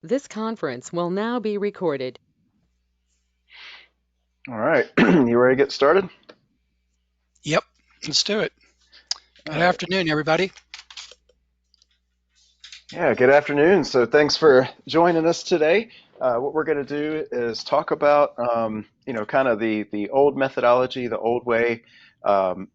This conference will now be recorded. All right, you ready to get started? Yep, let's do it. All Good right. afternoon, everybody. Yeah, good afternoon. So thanks for joining us today. What we're going to do is talk about, kind of the old methodology, the old way, of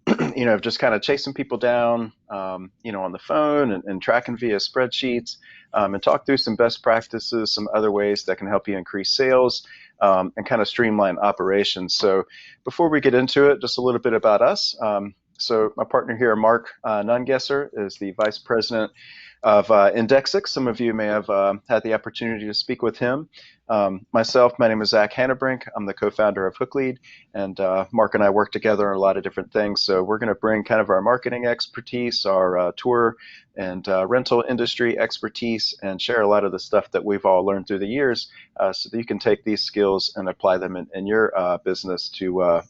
just kind of chasing people down, on the phone and tracking via spreadsheets, and talk through some best practices, some other ways that can help you increase sales, and kind of streamline operations. So before we get into it, just a little bit about us. So my partner here, Mark Nungesser, is the Vice President of Indexic. Some of you may have had the opportunity to speak with him. Myself, my name is Zach Hannebrink. I'm the co-founder of HookLead, and Mark and I work together on a lot of different things. So we're going to bring kind of our marketing expertise, our tour and rental industry expertise, and share a lot of the stuff that we've all learned through the years, so that you can take these skills and apply them in your business to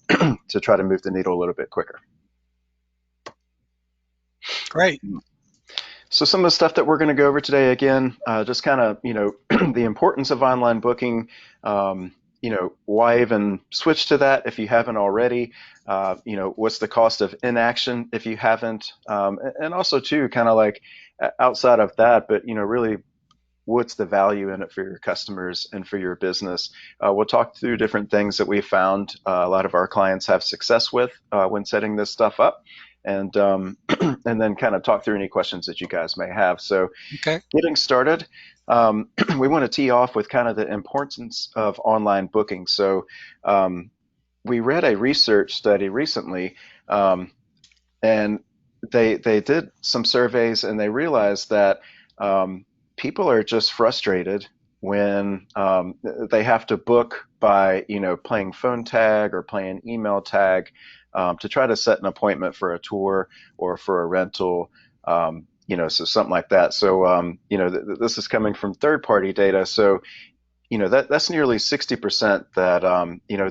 to try to move the needle a little bit quicker. Great. So some of the stuff that we're going to go over today, again, just kind of, the importance of online booking, why even switch to that if you haven't already, what's the cost of inaction if you haven't, and also too, kind of like outside of that, but, really what's the value in it for your customers and for your business. We'll talk through different things that we found a lot of our clients have success with when setting this stuff up, and and then kind of talk through any questions that you guys may have. So Okay. getting started, we want to tee off with kind of the importance of online booking. So we read a research study recently, and they did some surveys, and they realized that people are just frustrated when they have to book by playing phone tag or playing email tag, to try to set an appointment for a tour or for a rental, so something like that. So this is coming from third party data. So that's nearly 60% that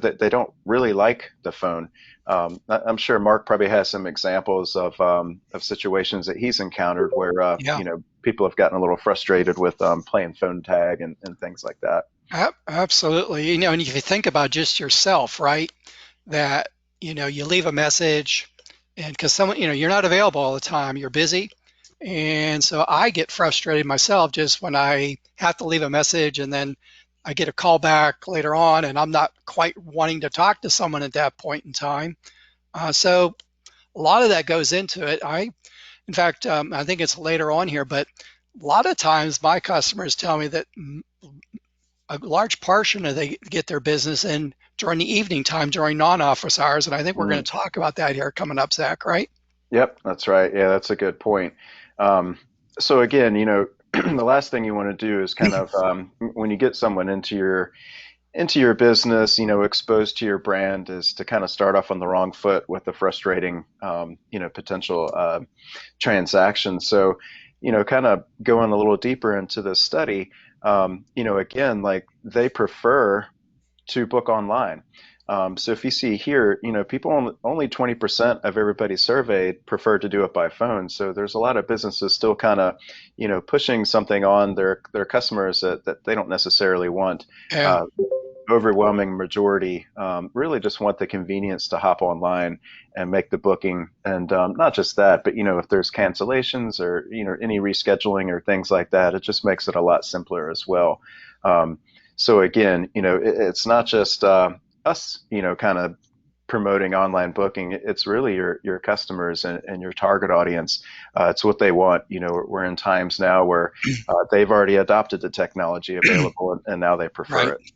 that they don't really like the phone. I'm sure Mark probably has some examples of situations that he's encountered where Yeah, people have gotten a little frustrated with playing phone tag and things like that. absolutely. And if you think about just yourself, right, that, you leave a message and because someone, you're not available all the time, you're busy. And so I get frustrated myself just when I have to leave a message and then I get a call back later on and I'm not quite wanting to talk to someone at that point in time. So a lot of that goes into it. In fact, I think it's later on here, but a lot of times my customers tell me that a large portion of they get their business in during the evening time during non-office hours, and I think we're going Mm. to talk about that here coming up, Zach. Right? Yep, that's right. Yeah, that's a good point. Um, so again, the last thing you want to do is kind of when you get someone into your business, exposed to your brand, is to kind of start off on the wrong foot with the frustrating, potential transactions. So, kind of going a little deeper into this study, again, like they prefer to book online. So if you see here, people only 20% of everybody surveyed prefer to do it by phone. So there's a lot of businesses still kind of, pushing something on their customers that they don't necessarily want. Yeah. Uh, Overwhelming majority really just want the convenience to hop online and make the booking. And not just that, but if there's cancellations or any rescheduling or things like that, it just makes it a lot simpler as well. Um, so again, it's not just us, kind of promoting online booking. It's really your customers and your target audience. It's what they want. We're in times now where they've already adopted the technology available, and now they prefer Right. it.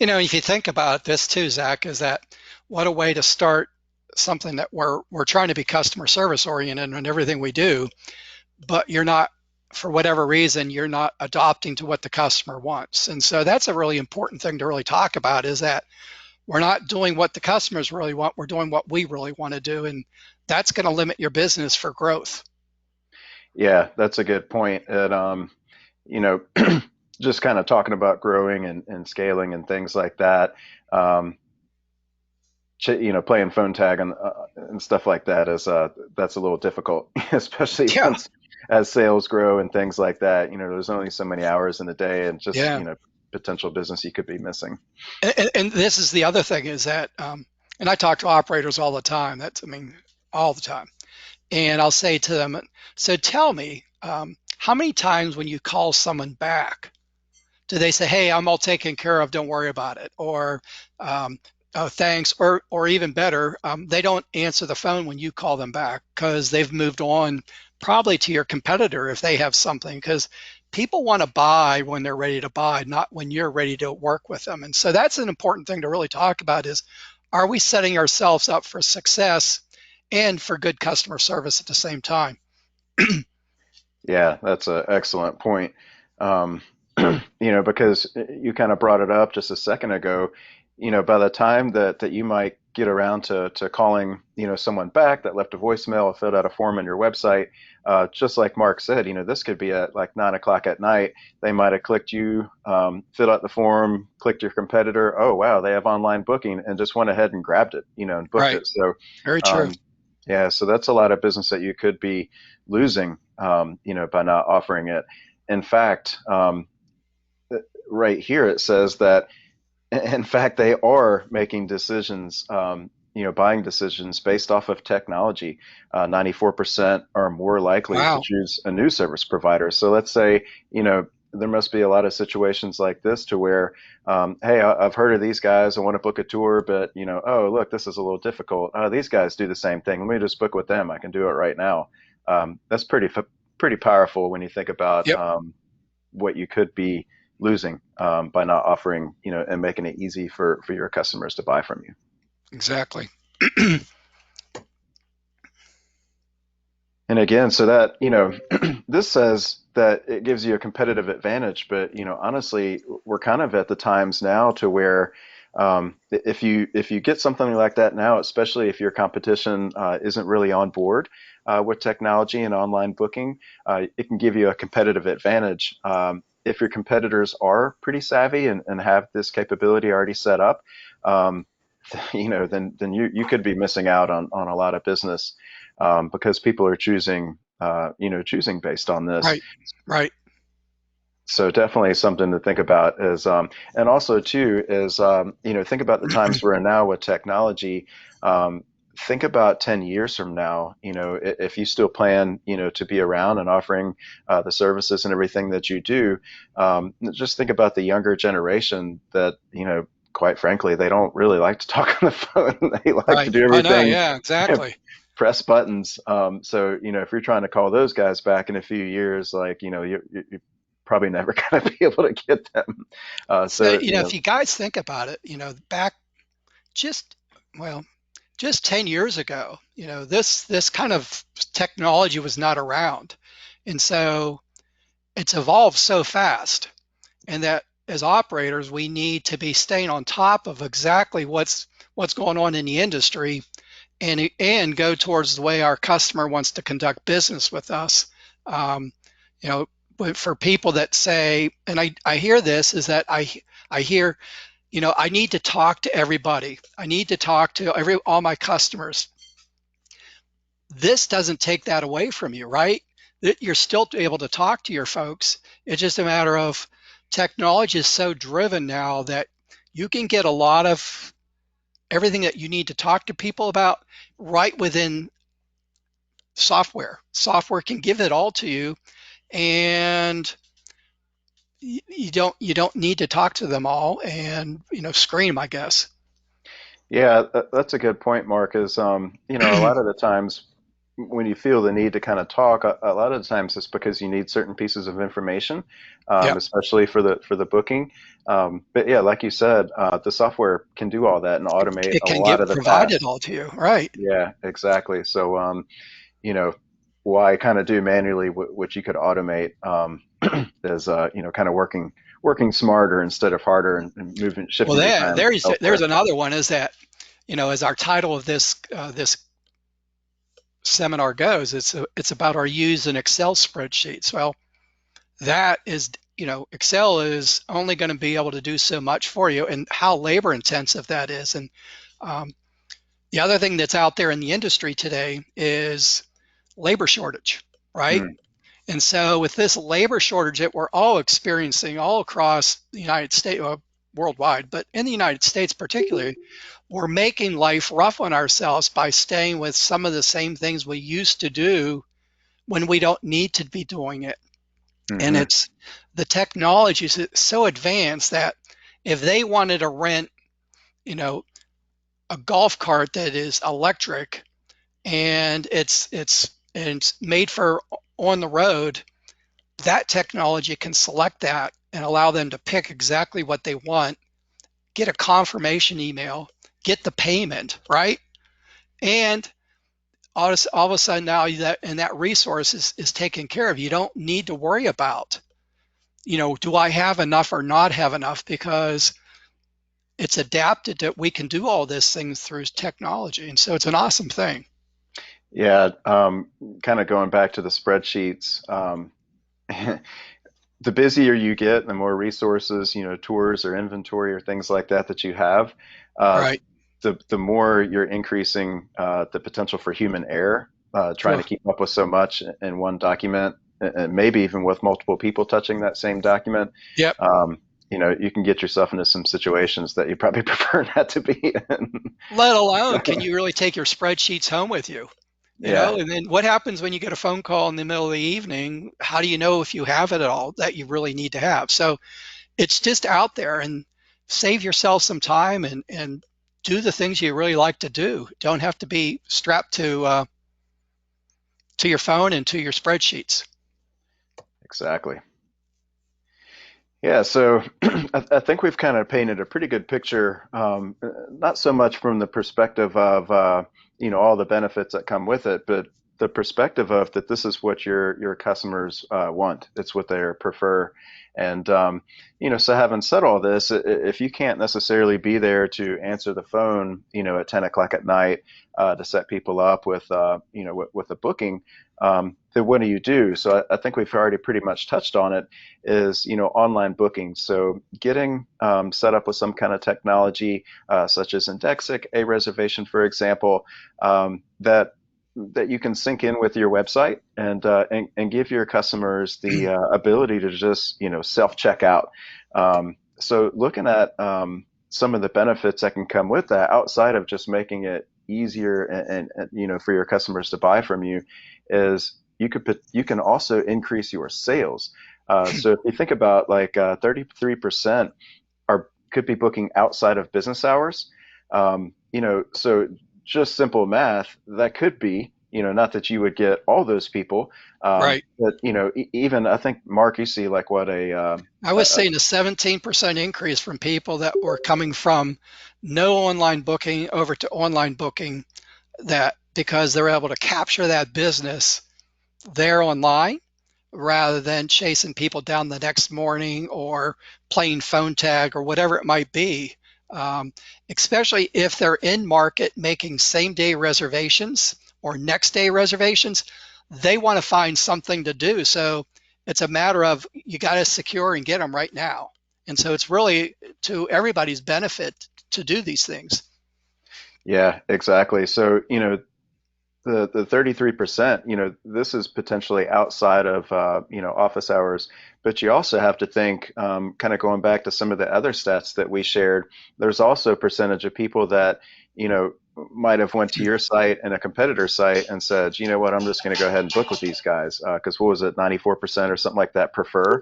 If you think about this too, Zach, is that what a way to start something that we're trying to be customer service oriented in everything we do, but you're not, for whatever reason, you're not adopting to what the customer wants. And so that's a really important thing to really talk about is that we're not doing what the customers really want, we're doing what we really want to do. And that's going to limit your business for growth. Yeah, that's a good point. And you know, just kind of talking about growing and scaling and things like that. Um, Playing phone tag and stuff like that is that's a little difficult, especially Yeah. as sales grow and things like that, there's only so many hours in a day, and just, Yeah. potential business you could be missing. And this is the other thing is that, and I talk to operators all the time. I mean, all the time. And I'll say to them, so tell me, how many times when you call someone back, do they say, "Hey, I'm all taken care of, don't worry about it," or "Oh, thanks," or even better, they don't answer the phone when you call them back because they've moved on, probably to your competitor if they have something, because people want to buy when they're ready to buy, not when you're ready to work with them. And so that's an important thing to really talk about is, are we setting ourselves up for success and for good customer service at the same time? Yeah, that's an excellent point. Um, because you kind of brought it up just a second ago, by the time that you might get around to calling, someone back that left a voicemail or filled out a form on your website, just like Mark said, this could be at like 9 o'clock at night. They might have clicked you, filled out the form, clicked your competitor. Oh, wow, they have online booking, and just went ahead and grabbed it, and booked Right. it. So, Very true. um, yeah, so that's a lot of business that you could be losing, by not offering it. In fact, right here it says that, in fact, they are making decisions, buying decisions based off of technology. 94% are more likely to Wow. choose a new service provider. So let's say, there must be a lot of situations like this to where, hey, I've heard of these guys. I want to book a tour, but, oh, look, this is a little difficult. Oh, these guys do the same thing. Let me just book with them. I can do it right now. That's pretty powerful when you think about, Yep. what you could be losing, by not offering, and making it easy for your customers to buy from you. Exactly. And again, so that, this says that it gives you a competitive advantage, but, honestly, we're kind of at the times now to where, if you get something like that now, especially if your competition isn't really on board with technology and online booking, it can give you a competitive advantage. If your competitors are pretty savvy and have this capability already set up, um, then you could be missing out on a lot of business, because people are choosing based on this. Right. Right. So definitely something to think about is, and also too is, think about the times we're in now with technology. Um, think about 10 years from now, if you still plan, to be around and offering the services and everything that you do. Just think about the younger generation that, quite frankly, they don't really like to talk on the phone. They like to Right. do I know. everything, Yeah, exactly. press buttons. So, if you're trying to call those guys back in a few years, like, you're probably never going to be able to get them. So, So, if you guys think about it, back just, well, just 10 years ago, this kind of technology was not around. And so it's evolved so fast, and that as operators, we need to be staying on top of exactly what's going on in the industry, and go towards the way our customer wants to conduct business with us. Um, you know, but for people that say, and I hear this, is that I hear, I need to talk to everybody. I need to talk to all my customers. This doesn't take that away from you, right? You're still able to talk to your folks. It's just a matter of, technology is so driven now that you can get a lot of everything that you need to talk to people about right within software. Software can give it all to you, and you don't need to talk to them all and screen them, I guess. yeah, that's a good point, Mark. Is, a lot of the times when you feel the need to kind of talk, a lot of the times it's because you need certain pieces of information, Yep. especially for the booking. But yeah, like you said, the software can do all that and automate It a can lot give of the provide it tasks. all to you, right? Yeah, exactly. So, you know, why kind of do manually what you could automate, is, kind of working smarter instead of harder, and moving Well, shifting your there time there's elsewhere. another one, is that, as our title of this seminar goes, it's about our use in Excel spreadsheets. Well, that is, Excel is only going to be able to do so much for you, and how labor intensive that is. And um, the other thing that's out there in the industry today is labor shortage, right? Hmm. And so with this labor shortage that we're all experiencing all across the United States, well, worldwide, but in the United States particularly, we're making life rough on ourselves by staying with some of the same things we used to do when we don't need to be doing it. And Hmm. it's the technology is so advanced that if they wanted to rent, you know, a golf cart that is electric and it's made for on the road, that technology can select that and allow them to pick exactly what they want, get a confirmation email, get the payment, right? And all of a sudden now that resource is taken care of. You don't need to worry about, do I have enough or not have enough, because it's adapted that we can do all this things through technology. And so it's an awesome thing. Yeah, kind of going back to the spreadsheets. The busier you get, the more resources, tours or inventory or things like that that you have, uh, Right. the more you're increasing the potential for human error, trying to Sure. keep up with so much in one document, and maybe even with multiple people touching that same document. Yep. Um, you can get yourself into some situations that you probably prefer not to be in. Let alone, can you really take your spreadsheets home with you? Yeah, And then what happens when you get a phone call in the middle of the evening? How do you know if you have it at all that you really need to have? So it's just out there, and save yourself some time and do the things you really like to do. Don't have to be strapped to your phone and to your spreadsheets. exactly. Yeah, so I think we've kind of painted a pretty good picture, not so much from the perspective of all the benefits that come with it, but the perspective of that this is what your customers want. It's what they prefer, and so having said all this, if you can't necessarily be there to answer the phone, at 10 o'clock at night to set people up with with a booking, then what do you do? So I think we've already pretty much touched on it is online booking. So getting set up with some kind of technology such as Indexic, aReservation, for example, that you can sync in with your website and give your customers the ability to just self check out. So looking at some of the benefits that can come with that outside of just making it easier and for your customers to buy from you is you can also increase your sales. So if you think about like 33% are could be booking outside of business hours. So just simple math, that could be, not that you would get all those people, Right. but even I think Mark, you see like what I was seeing a 17% increase from people that were coming from no online booking over to online booking, that because they're able to capture that business there online rather than chasing people down the next morning or playing phone tag or whatever it might be. Um, Especially if they're in market making same day reservations or next day reservations, they want to find something to do. So it's a matter of you got to secure and get them right now. And so it's really to everybody's benefit to do these things. Yeah, exactly. So the 33%, this is potentially outside of office hours, but you also have to think, kind of going back to some of the other stats that we shared, there's also a percentage of people that you know might have went to your site and a competitor site and said, you know what, I'm just going to go ahead and book with these guys because what was it, 94% or something like that prefer.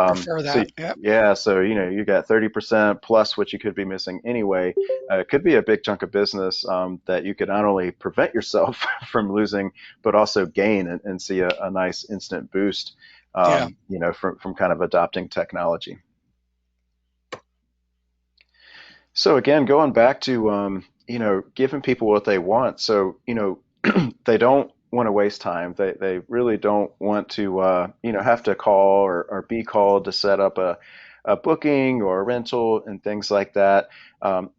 Prefer So that. Yep. yeah, so you got 30% plus what you could be missing anyway. It could be a big chunk of business that you could not only prevent yourself from losing, but also gain and see a nice instant boost, Yeah. from kind of adopting technology. So again, going back to giving people what they want. So they don't want to waste time. They really don't want to have to call or be called to set up a booking or a rental and things like that.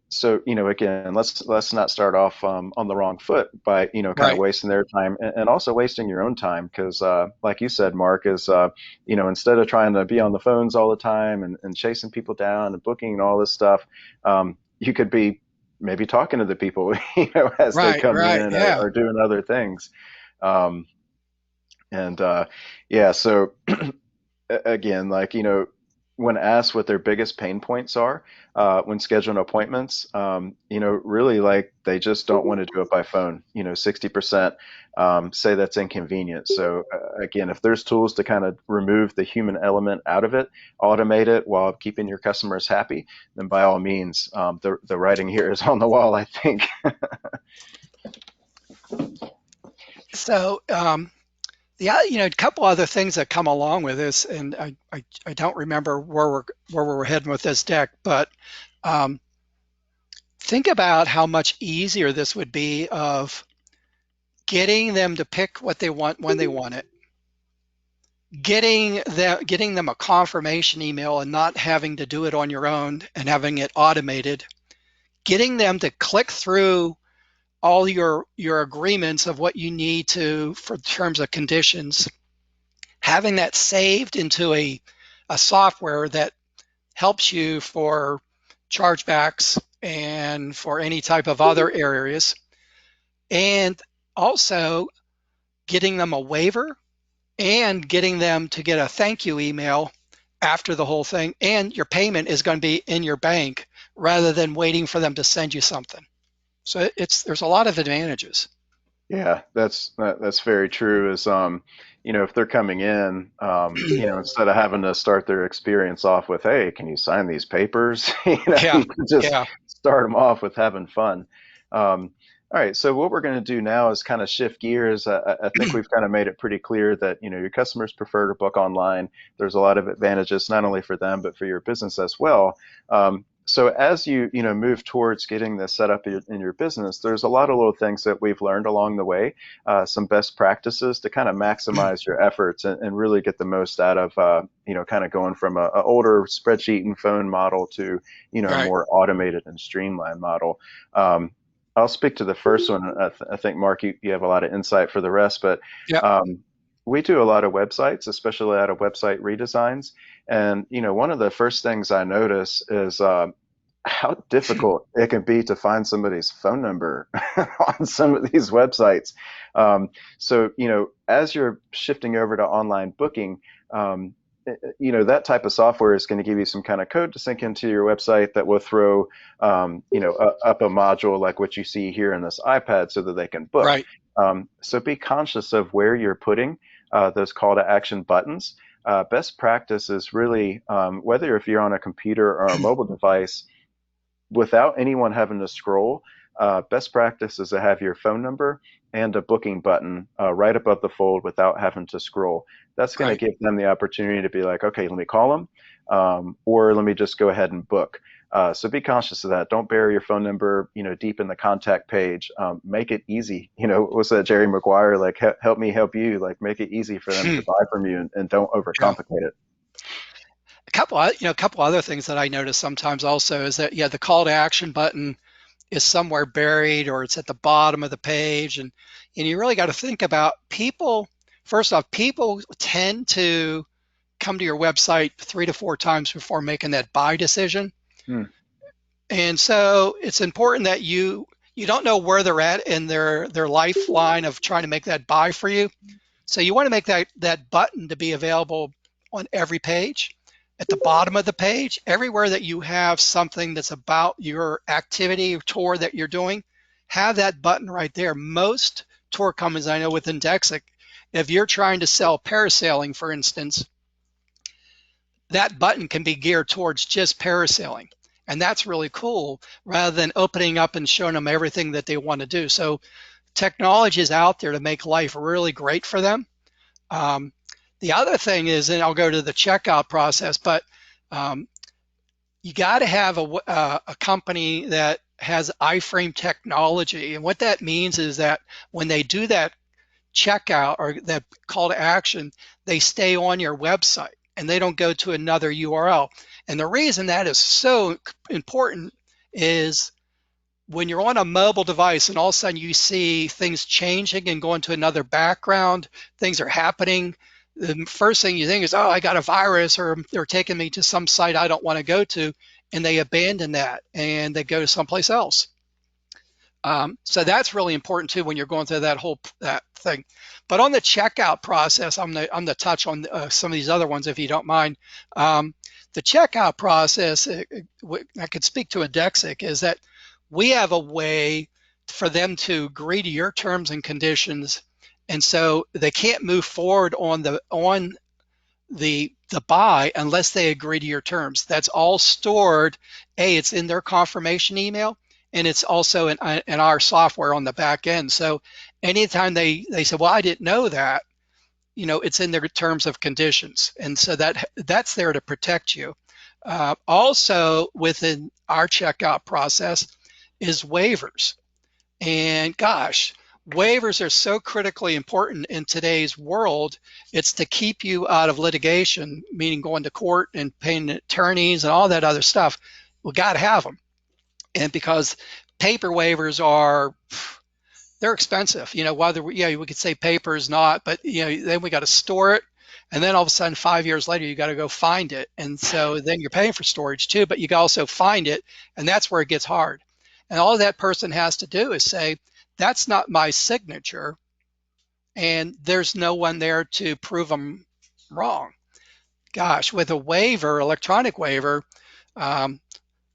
So again, let's not start off on the wrong foot by kind of Right. wasting their time and also wasting your own time because like you said, Mark, is instead of trying to be on the phones all the time and chasing people down and booking and all this stuff, you could be maybe talking to the people as they Right. come Right. in Yeah. or doing other things. Um, And yeah, so again, like, when asked what their biggest pain points are when scheduling appointments, really like they just don't want to do it by phone. 60% say that's inconvenient. So again, if there's tools to kind of remove the human element out of it, automate it while keeping your customers happy, then by all means, the writing here is on the wall, I think. So a couple other things that come along with this, and I don't remember where we're heading with this deck, but um, think about how much easier this would be of getting them to pick what they want when they want it, getting them a confirmation email and not having to do it on your own and having it automated, getting them to click through all your agreements of what you need to for terms of conditions, having that saved into a software that helps you for chargebacks and for any type of other areas, and also getting them a waiver and getting them to get a thank you email after the whole thing, and your payment is going to be in your bank rather than waiting for them to send you something. So there's a lot of advantages. Yeah, that's very true. Is if they're coming in, instead of having to start their experience off with, "Hey, can you sign these papers?" Yeah, You can just yeah, start them off with having fun. All right, so what we're going to do now is kind of shift gears. I think we've kind of made it pretty clear that your customers prefer to book online. There's a lot of advantages not only for them but for your business as well. So as you move towards getting this set up in your business, there's a lot of little things that we've learned along the way, some best practices to kind of maximize your efforts and really get the most out of kind of going from a older spreadsheet and phone model to a right. more automated and streamlined model. I'll speak to the first one. I think Mark, you have a lot of insight for the rest, but Yep. um, we do a lot of websites, especially a lot of website redesigns. And one of the first things I notice is how difficult it can be to find somebody's phone number on some of these websites. So, as you're shifting over to online booking, that type of software is going to give you some kind of code to sync into your website that will throw, up a module like what you see here in this iPad so that they can book. Right. So be conscious of where you're putting those call to action buttons. Best practice is really, whether if you're on a computer or a mobile device, without anyone having to scroll, best practice is to have your phone number and a booking button right above the fold without having to scroll. That's going to Right. give them the opportunity to be like, okay, let me call them, or let me just go ahead and book. So be conscious of that. Don't bury your phone number, deep in the contact page. Make it easy. What's that, Jerry Maguire? Like, help me help you. Like, make it easy for them to buy from you, and don't Yeah. overcomplicate it. A couple other things that I notice sometimes also is that, yeah, the call to action button is somewhere buried or it's at the bottom of the page, and you really got to think about people. First off, people tend to come to your website 3 to 4 times before making that buy decision. Hmm. And so it's important that you don't know where they're at in their lifeline of trying to make that buy for you. So you want to make that button to be available on every page, at the bottom of the page, everywhere that you have something that's about your activity or tour that you're doing, have that button right there. Most tour companies I know with Indexic, if you're trying to sell parasailing, for instance, that button can be geared towards just parasailing. And that's really cool rather than opening up and showing them everything that they want to do. So technology is out there to make life really great for them. Um, the other thing is, and I'll go to the checkout process, but um, you got to have a company that has iframe technology. And what that means is that when they do that checkout or that call to action, they stay on your website and they don't go to another URL. And the reason that is so important is when you're on a mobile device and all of a sudden you see things changing and going to another background, things are happening, the first thing you think is, oh, I got a virus or they're taking me to some site I don't want to go to, and they abandon that and they go to someplace else. So that's really important too when you're going through that thing. But on the checkout process, I'm gonna touch on some of these other ones if you don't mind. The checkout process, I could speak to Indexic, is that we have a way for them to agree to your terms and conditions, and so they can't move forward on the buy unless they agree to your terms. That's all stored. It's in their confirmation email, and it's also in our software on the back end. So anytime they say, well, I didn't know that, it's in their terms of conditions, and so that's there to protect you. Also within our checkout process is waivers. And gosh, waivers are so critically important in today's world. It's to keep you out of litigation, meaning going to court and paying attorneys and all that other stuff. We got to have them. And because paper waivers they're expensive. Whether we could say paper is not, but then we got to store it. And then all of a sudden, 5 years later, you got to go find it. And so then you're paying for storage too, but you can also find it. And that's where it gets hard. And all that person has to do is say, that's not my signature. And there's no one there to prove them wrong. Gosh, with a waiver, electronic waiver, um,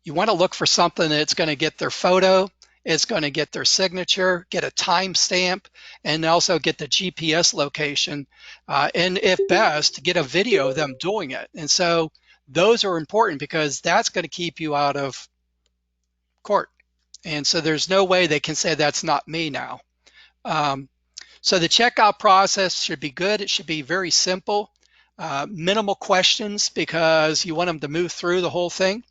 you want to look for something that's going to get their photo, it's going to get their signature, get a timestamp, and also get the GPS location, and if best, get a video of them doing it. And so those are important because that's going to keep you out of court. And so there's no way they can say that's not me now. So the checkout process should be good. It should be very simple, minimal questions because you want them to move through the whole thing.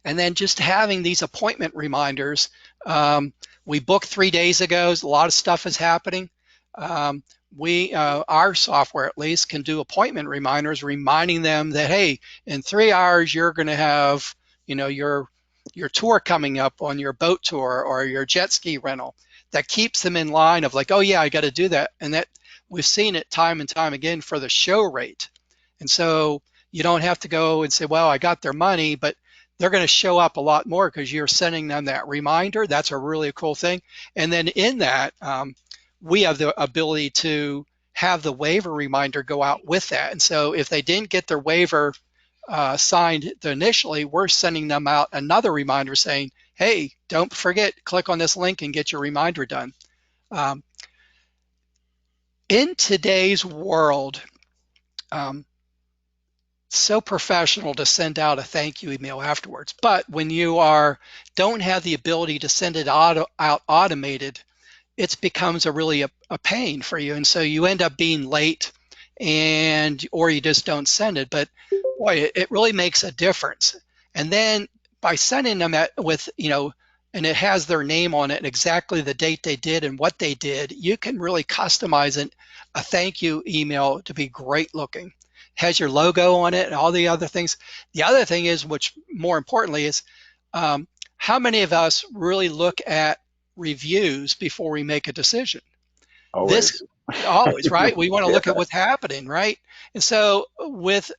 And then just having these appointment reminders. We booked 3 days ago. A lot of stuff is happening. Our software at least can do appointment reminders, reminding them that, hey, in 3 hours you're going to have, your tour coming up on your boat tour or your jet ski rental. That keeps them in line of like, oh yeah, I got to do that. And that we've seen it time and time again for the show rate. And so you don't have to go and say, well, I got their money, but they're going to show up a lot more because you're sending them that reminder. That's a really cool thing. And then in that, we have the ability to have the waiver reminder go out with that. And so if they didn't get their waiver signed initially, we're sending them out another reminder saying, hey, don't forget, click on this link and get your reminder done. In today's world, so professional to send out a thank you email afterwards. But when you don't have the ability to send it out automated, it becomes a pain for you. And so you end up being late or you just don't send it. But boy, it really makes a difference. And then by sending them and it has their name on it and exactly the date they did and what they did, you can really customize a thank you email to be great looking. Has your logo on it and all the other things. The other thing is, which more importantly is, how many of us really look at reviews before we make a decision? Always. Always, right? We want to look Yeah. at what's happening, right? And so with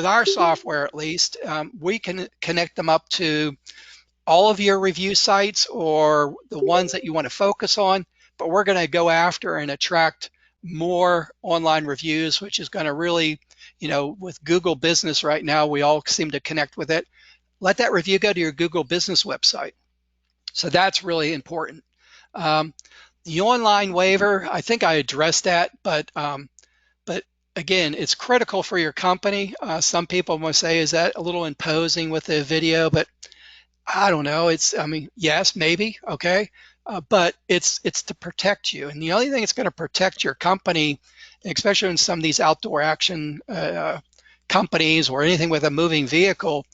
our software, at least, we can connect them up to all of your review sites or the ones that you want to focus on, but we're going to go after and attract more online reviews, which is going to really, with Google Business right now, we all seem to connect with it. Let that review go to your Google Business website. So that's really important. The online waiver, I think I addressed that, but again, it's critical for your company. Some people will say, is that a little imposing with the video? But I don't know. Yes, maybe, okay, but it's to protect you. And the only thing it's going to protect your company, especially in some of these outdoor action companies or anything with a moving vehicle,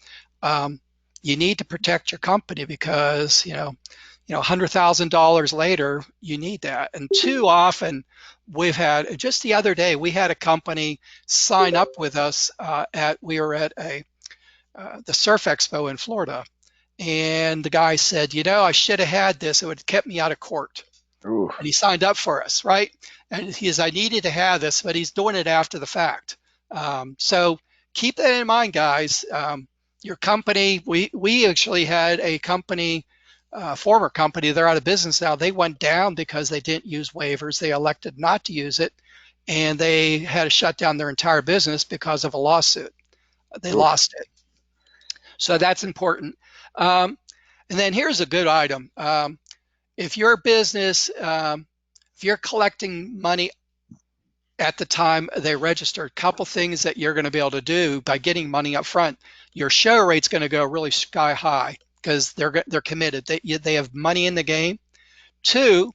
you need to protect your company because $100,000 later, you need that. And too often, just the other day, we had a company sign up with us we were at the Surf Expo in Florida. And the guy said, I should have had this. It would have kept me out of court. Ooh. And he signed up for us, right? And I needed to have this, but he's doing it after the fact. So keep that in mind, guys. Your company, we actually had a company former company, they're out of business now. They went down because they didn't use waivers. They elected not to use it, and they had to shut down their entire business because of a lawsuit. They Oof. lost it. So that's important. Um, and then here's a good item. If your business, if you're collecting money at the time they register, a couple things that you're going to be able to do by getting money up front. Your show rate's going to go really sky high because they're committed. They have money in the game. Two,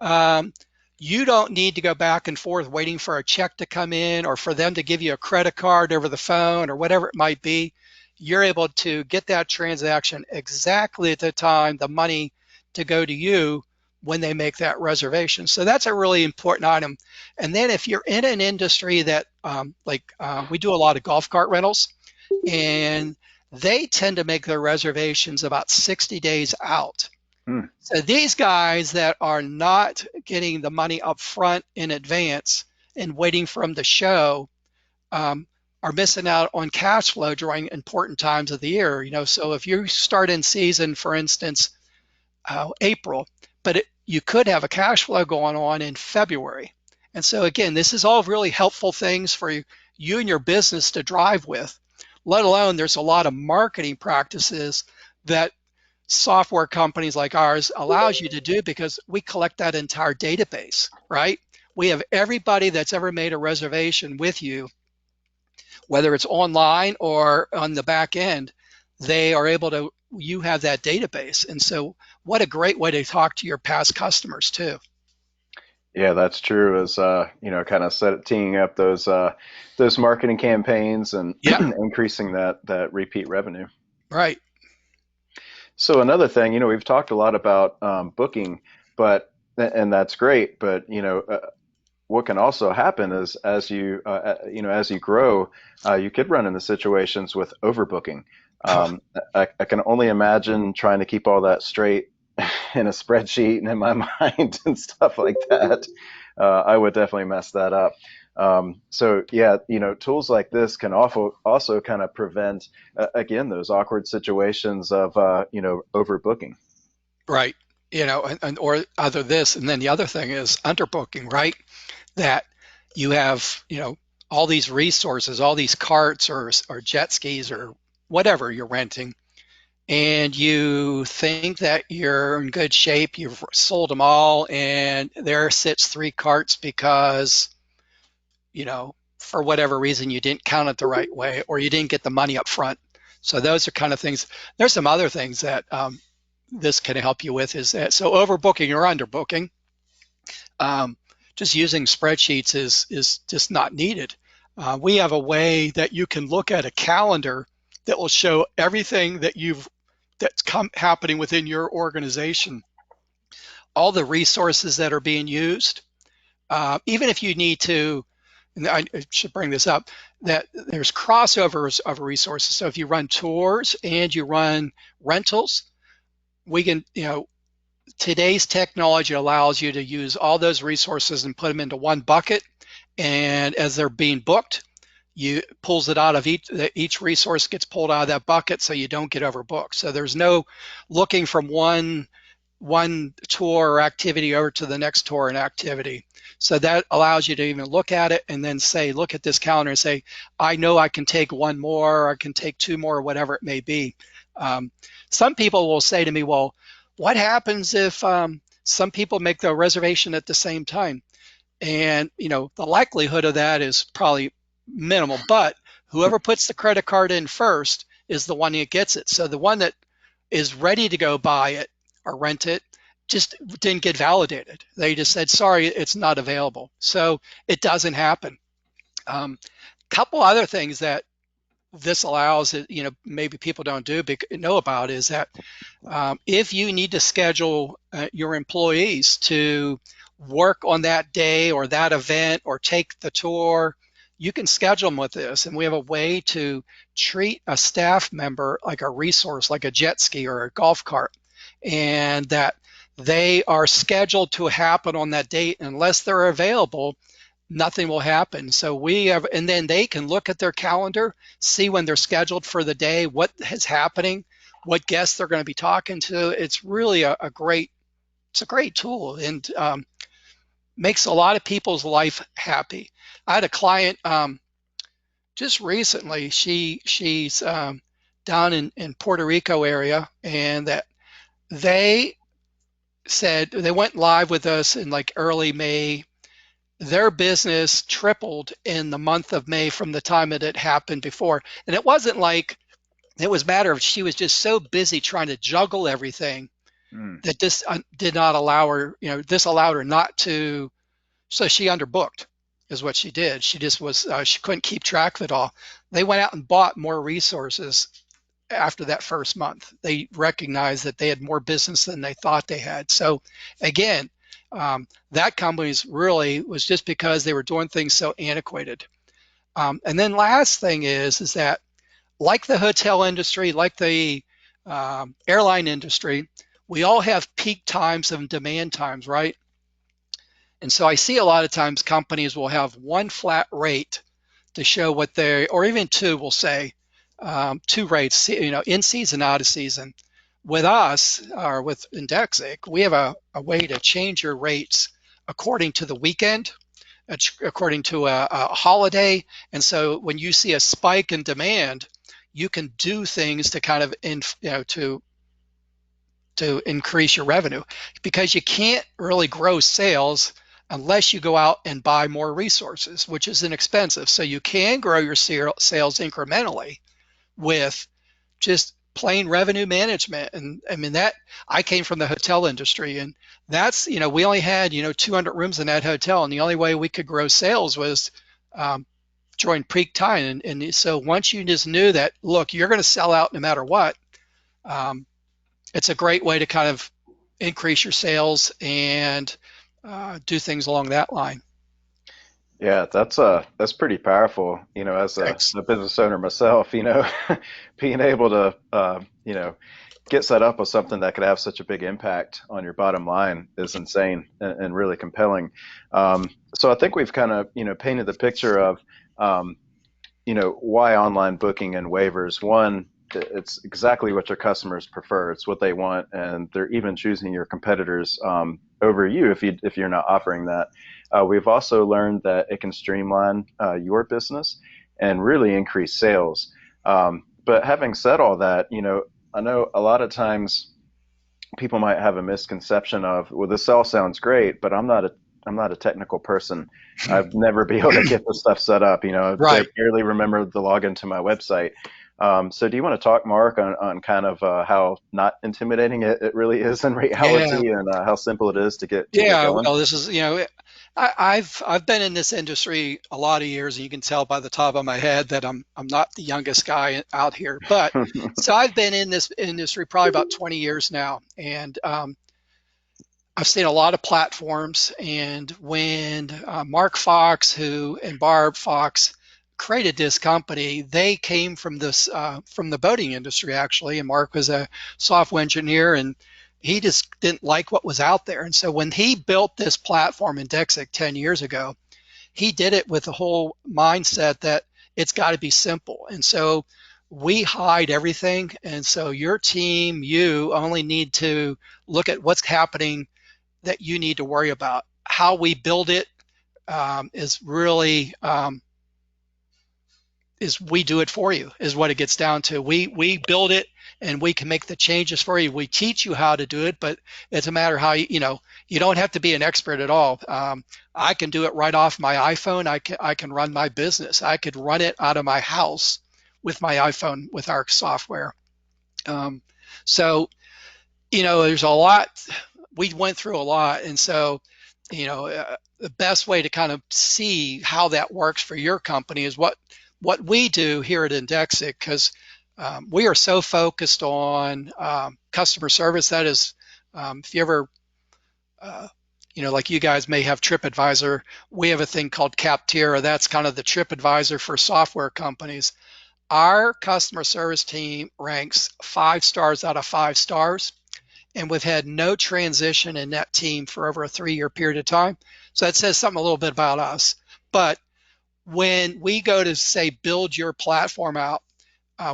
um, you don't need to go back and forth waiting for a check to come in or for them to give you a credit card over the phone or whatever it might be. You're able to get that transaction exactly at the time the money to go to you when they make that reservation. So that's a really important item. And then if you're in an industry that we do a lot of golf cart rentals, and they tend to make their reservations about 60 days out. Hmm. So these guys that are not getting the money up front in advance and waiting for them to show are missing out on cash flow during important times of the year. So if you start in season, for instance, April, but you could have a cash flow going on in February. And so again, this is all really helpful things for you and your business to drive with, let alone there's a lot of marketing practices that software companies like ours allows you to do because we collect that entire database, right? We have everybody that's ever made a reservation with you, whether it's online or on the back end, they are able to, you have that database. And so what a great way to talk to your past customers too. Yeah, that's true. As kind of teeing up those marketing campaigns and Yeah, increasing that repeat revenue. right. So another thing, we've talked a lot about booking, and that's great. But what can also happen is as you grow, you could run into situations with overbooking. Oh, Um, I can only imagine trying to keep all that straight in a spreadsheet and in my mind and stuff like that. I would definitely mess that up. So yeah, tools like this can also kind of prevent again those awkward situations of overbooking. right. Or other this, and then the other thing is underbooking, right? That you have, all these resources, all these carts or jet skis or whatever you're renting, and you think that you're in good shape, you've sold them all, and there sits three carts because, for whatever reason you didn't count it the right way or you didn't get the money up front. So those are kind of things. There's some other things that this can help you with is that, so overbooking or underbooking, um, just using spreadsheets is just not needed. We have a way that you can look at a calendar that will show everything that's happening within your organization, all the resources that are being used. Even if you need to, and I should bring this up, that there's crossovers of resources. So if you run tours and you run rentals, we can, today's technology allows you to use all those resources and put them into one bucket. And as they're being booked, you pulls it out of each resource gets pulled out of that bucket so you don't get overbooked. So there's no looking from one tour or activity over to the next tour and activity. So that allows you to even look at it and then say, look at this calendar and say, I know I can take one more, or I can take two more, or whatever it may be. Some people will say to me, well, what happens if some people make the reservation at the same time? And the likelihood of that is probably minimal, but whoever puts the credit card in first is the one that gets it. So the one that is ready to go buy it or rent it just didn't get validated. They just said, sorry, it's not available. So it doesn't happen. Couple other things that this allows, maybe people don't know about, is that if you need to schedule your employees to work on that day or that event or take the tour, you can schedule them with this. And we have a way to treat a staff member like a resource, like a jet ski or a golf cart, and that they are scheduled to happen on that date. Unless they're available, nothing will happen. So and then they can look at their calendar, see when they're scheduled for the day, what is happening, what guests they're going to be talking to. It's really it's a great tool, and makes a lot of people's life happy. I had a client just recently. She's down in Puerto Rico area, and that they said they went live with us in like early May. Their business tripled in the month of May from the time it had happened before. And it wasn't like it was a matter of she was just so busy trying to juggle everything Mm. that this did not allow her, this allowed her not to, so she underbooked is what she did. She just was, she couldn't keep track of it all. They went out and bought more resources after that first month. They recognized that they had more business than they thought they had. So again, that company's really was just because they were doing things so antiquated. And then last thing is that like the hotel industry, like the airline industry, we all have peak times and demand times, right? And so I see a lot of times companies will have one flat rate to show what they, or even two, will say two rates, in season, out of season. With us, or with Indexic, we have a way to change your rates according to the weekend, according to a holiday. And so when you see a spike in demand, you can do things to kind of, to increase your revenue, because you can't really grow sales unless you go out and buy more resources, which is inexpensive. So you can grow your sales incrementally with just plain revenue management. And I mean, that I came from the hotel industry, and that's, we only had, 200 rooms in that hotel, and the only way we could grow sales was during peak time. And so once you just knew that, look, you're going to sell out no matter what, um, it's a great way to kind of increase your sales and do things along that line. Yeah, that's pretty powerful, as Thanks. a business owner myself, being able to get set up with something that could have such a big impact on your bottom line is insane and really compelling. So I think we've kind of, painted the picture of why online booking and waivers. One, it's exactly what your customers prefer. It's what they want, and they're even choosing your competitors over you if you're not offering that. We've also learned that it can streamline your business and really increase sales. But having said all that, I know a lot of times people might have a misconception of, well, this all sounds great, but I'm not a technical person. I've never been able to get this stuff set up. I Right. barely remember the login to my website. So do you want to talk, Mark, on kind of how not intimidating it really is in Yeah. reality, and how simple it is to get Yeah. going? Well, this is, I've been in this industry a lot of years, and you can tell by the top of my head that I'm not the youngest guy out here. But so I've been in this industry probably about 20 years now, and I've seen a lot of platforms. And when Mark Fox, who and Barb Fox created this company, they came from this from the boating industry actually. And Mark was a software engineer, and he just didn't like what was out there. And so when he built this platform Indexic 10 years ago, he did it with the whole mindset that it's got to be simple. And so we hide everything. And so your team, you only need to look at what's happening that you need to worry about. How we build it is really is we do it for you is what it gets down to. We build it, and we can make the changes for you. We teach you how to do it, but it's a matter of how you don't have to be an expert at all. I can do it right off my iPhone. I can run my business. I could run it out of my house with my iPhone with our software. Um, so there's a lot. We went through a lot, and so the best way to kind of see how that works for your company is what we do here at Indexic, because we are so focused on customer service. That is, if you ever, uh, like you guys may have TripAdvisor, we have a thing called Capterra. That's kind of the TripAdvisor for software companies. Our customer service team ranks 5 stars out of 5 stars, and we've had no transition in that team for over a 3-year period of time. So that says something a little bit about us. But when we go to say build your platform out,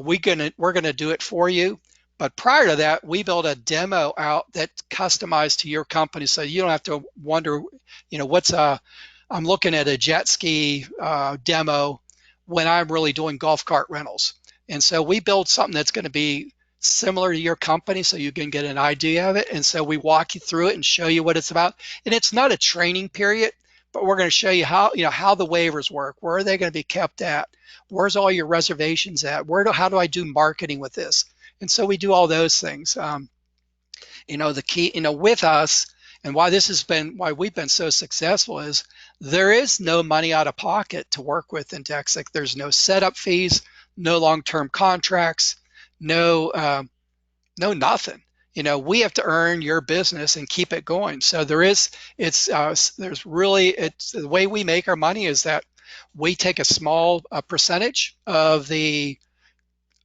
we're gonna do it for you, But prior to that, we built a demo out that's customized to your company, so you don't have to wonder, I'm looking at a jet ski demo when I'm really doing golf cart rentals. And so we build something that's going to be similar to your company so you can get an idea of it. And so we walk you through it and show you what it's about. And it's not a training period, but we're going to show you how the waivers work. Where are they going to be kept at? Where's all your reservations at? How do I do marketing with this? And so we do all those things. The key, with us, and why we've been so successful is there is no money out of pocket to work with Indexic. There's no setup fees, no long-term contracts, no nothing. We have to earn your business and keep it going. So it's the way we make our money is that we take a small percentage of the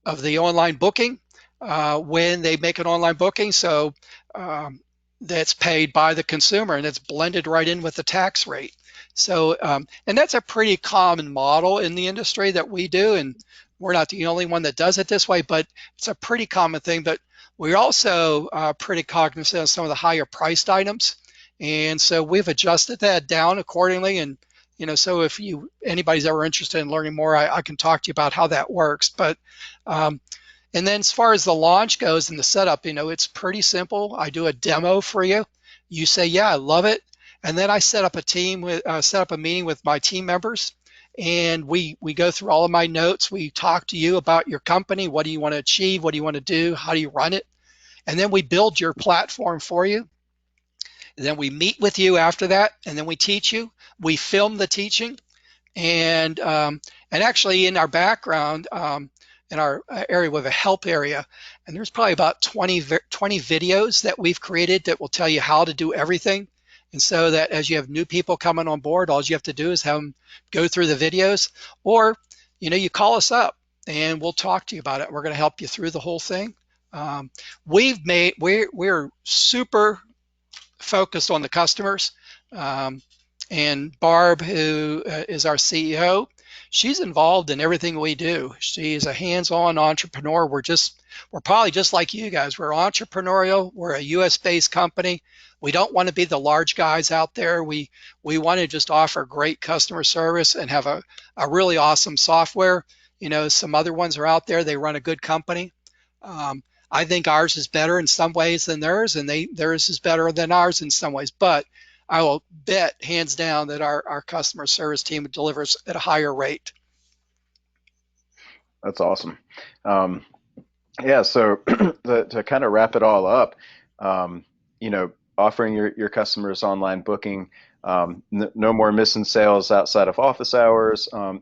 online booking when they make an online booking. So that's paid by the consumer and it's blended right in with the tax rate. So, and that's a pretty common model in the industry that we do. And we're not the only one that does it this way, but it's a pretty common thing. But we're also pretty cognizant of some of the higher priced items. And so we've adjusted that down accordingly. And, so if anybody's ever interested in learning more, I can talk to you about how that works. But, and then as far as the launch goes and the setup, it's pretty simple. I do a demo for you. You say, yeah, I love it. And then I set up a meeting with my team members, and we go through all of my notes. We talk to you about your company. What do you want to achieve? What do you want to do? How do you run it? And then we build your platform for you. And then we meet with you after that, and then we teach you. We film the teaching, and actually in our background, in our area, we have a help area, and there's probably about 20 videos that we've created that will tell you how to do everything. And so that as you have new people coming on board, all you have to do is have them go through the videos, or you call us up and we'll talk to you about it. We're going to help you through the whole thing. We're super focused on the customers. And Barb, who is our CEO, she's involved in everything we do. She is a hands-on entrepreneur. We're probably just like you guys. We're entrepreneurial. We're a US-based company. We don't want to be the large guys out there. We want to just offer great customer service and have a really awesome software. Some other ones are out there. They run a good company. I think ours is better in some ways than theirs, and theirs is better than ours in some ways. But I will bet hands down that our customer service team delivers at a higher rate. That's awesome. Yeah, so to kind of wrap it all up, offering your customers online booking, no more missing sales outside of office hours. One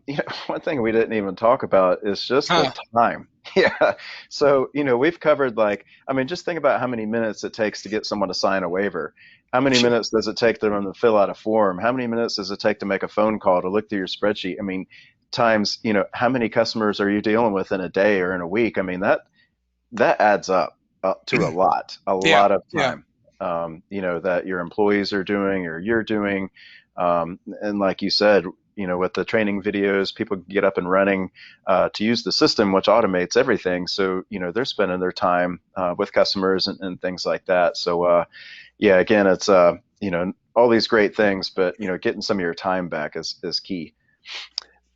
thing we didn't even talk about is just the time. Yeah. So, we've covered just think about how many minutes it takes to get someone to sign a waiver. How many minutes does it take them to fill out a form? How many minutes does it take to make a phone call, to look through your spreadsheet? Times, how many customers are you dealing with in a day or in a week? That adds up to a lot of time, that your employees are doing or you're doing. And like you said, with the training videos, people can get up and running to use the system, which automates everything. So, they're spending their time with customers and things like that. So, yeah, again, it's, all these great things, but, getting some of your time back is key.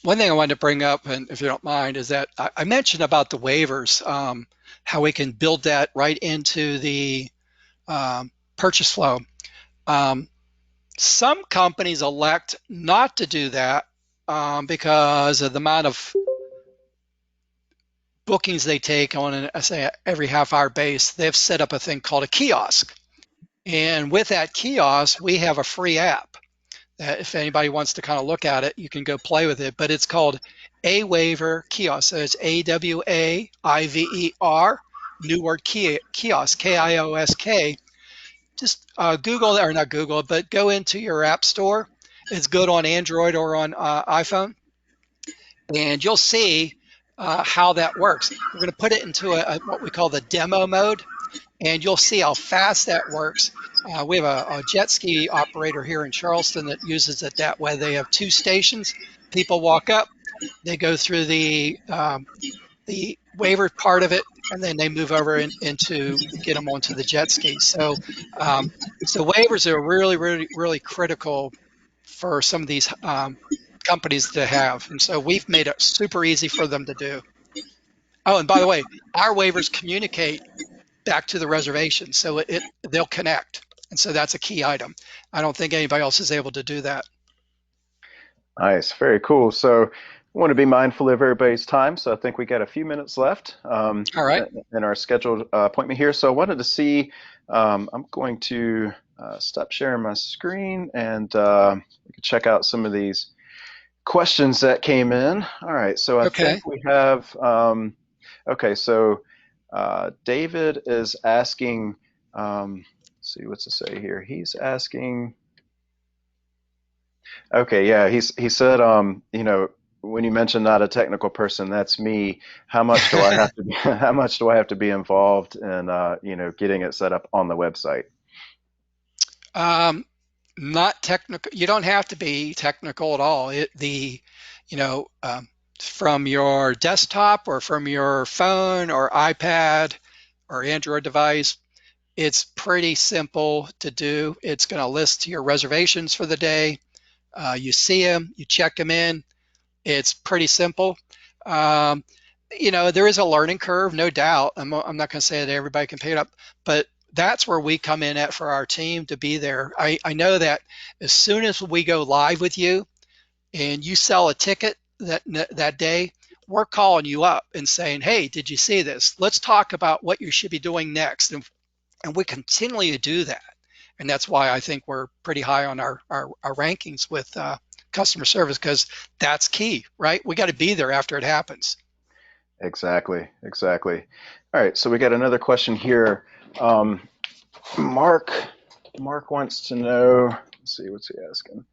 One thing I wanted to bring up, and if you don't mind, is that I mentioned about the waivers, how we can build that right into the purchase flow. Some companies elect not to do that because of the amount of bookings they take on every half-hour base. They've set up a thing called a kiosk. And with that kiosk, we have a free app that if anybody wants to kind of look at it, you can go play with it. But it's called aWaiver Kiosk. So it's AWAIVER, new word kiosk, KIOSK. Just Google that, or not Google it, but go into your app store. It's good on Android or on iPhone. And you'll see how that works. We're going to put it into what we call the demo mode. And you'll see how fast that works. We have a jet ski operator here in Charleston that uses it that way. They have 2 stations. People walk up, they go through the waiver part of it, and then they move over into get them onto the jet ski. So waivers are really, really, really critical for some of these companies to have, and so we've made it super easy for them to do. Oh, and by the way, our waivers communicate back to the reservation, so they'll connect, and so that's a key item. I don't think anybody else is able to do that. Nice, very cool. So I want to be mindful of everybody's time. So I think we got a few minutes left All right. in our scheduled appointment here. So I wanted to see, I'm going to stop sharing my screen and we can check out some of these questions that came in. All right, so I Okay. think we have, okay, so David is asking, let's see, what's it say here? He's asking, okay, yeah, he said, when you mentioned not a technical person, that's me. How much do I have to be, how much do I have to be involved in, getting it set up on the website? Um, Not technical. You don't have to be technical at all. You know, from your desktop or from your phone or iPad or Android device, it's pretty simple to do. It's going to list your reservations for the day. You see them, you check them in. It's pretty simple. Um, there is a learning curve, no doubt. I'm not going to say that everybody can pick it up, but that's where we come in at for our team to be there. I know that as soon as we go live with you and you sell a ticket that day, we're calling you up and saying, hey, did you see this? Let's talk about what you should be doing next. And we continually do that. And that's why I think we're pretty high on our rankings with customer service, because that's key, right? We got to be there after it happens. Exactly, exactly. All right, so we got another question here. Um, Mark, Mark wants to know, let's see, what's he asking?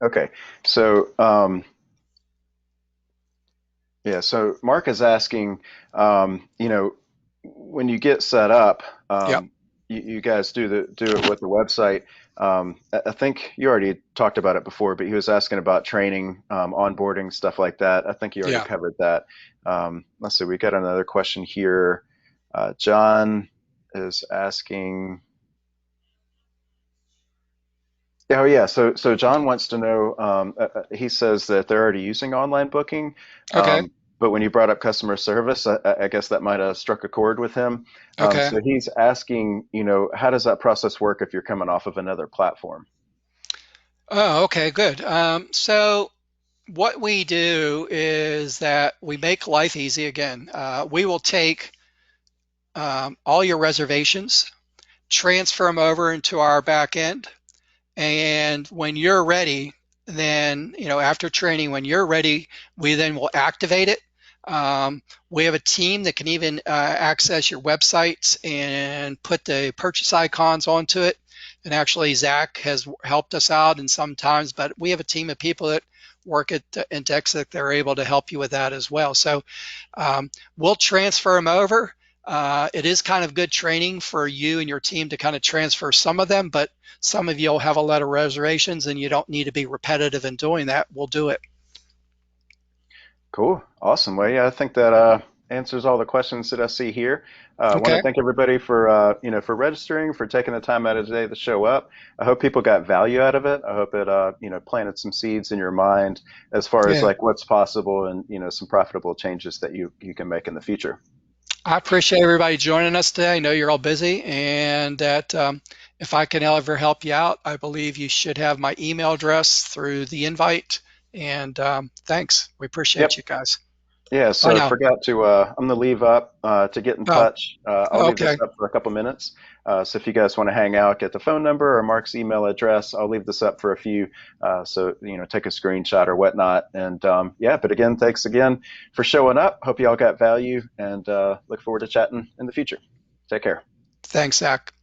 Okay, so yeah, so Mark is asking, when you get set up, Yep. you guys do it with the website. I think you already talked about it before, but he was asking about training, onboarding, stuff like that. I think you already Yeah. covered that. Let's see, we got another question here. John is asking. Oh yeah, so John wants to know. He says that they're already using online booking, Okay. but when you brought up customer service, I guess that might have struck a chord with him. Okay. So he's asking, how does that process work if you're coming off of another platform? Oh, okay, good. So what we do is that we make life easy again. We will take all your reservations, transfer them over into our back end, and when you're ready, then, after training, when you're ready, we then will activate it. We have a team that can even access your websites and put the purchase icons onto it. And actually, Zach has helped us out in sometimes, but we have a team of people that work at Indexic. They're able to help you with that as well. So we'll transfer them over. It is kind of good training for you and your team to kind of transfer some of them, but some of you will have a lot of reservations and you don't need to be repetitive in doing that. We'll do it. Cool, awesome. Well, yeah, I think that answers all the questions that I see here. I want to Okay. thank everybody for for registering, for taking the time out of the day to show up. I hope people got value out of it. I hope it planted some seeds in your mind as far as Yeah. like what's possible and some profitable changes that you can make in the future. I appreciate everybody joining us today. I know you're all busy, and that if I can ever help you out, I believe you should have my email address through the invite. And thanks. We appreciate Yep. you guys. Yeah, Bye so I now. forgot to, I'm gonna leave up to get in Oh, touch. I'll leave this okay. up for a couple minutes. So if you guys want to hang out, get the phone number or Mark's email address. I'll leave this up for a few, so take a screenshot or whatnot. And yeah, but again, thanks again for showing up. Hope you all got value and look forward to chatting in the future. Take care. Thanks, Zach.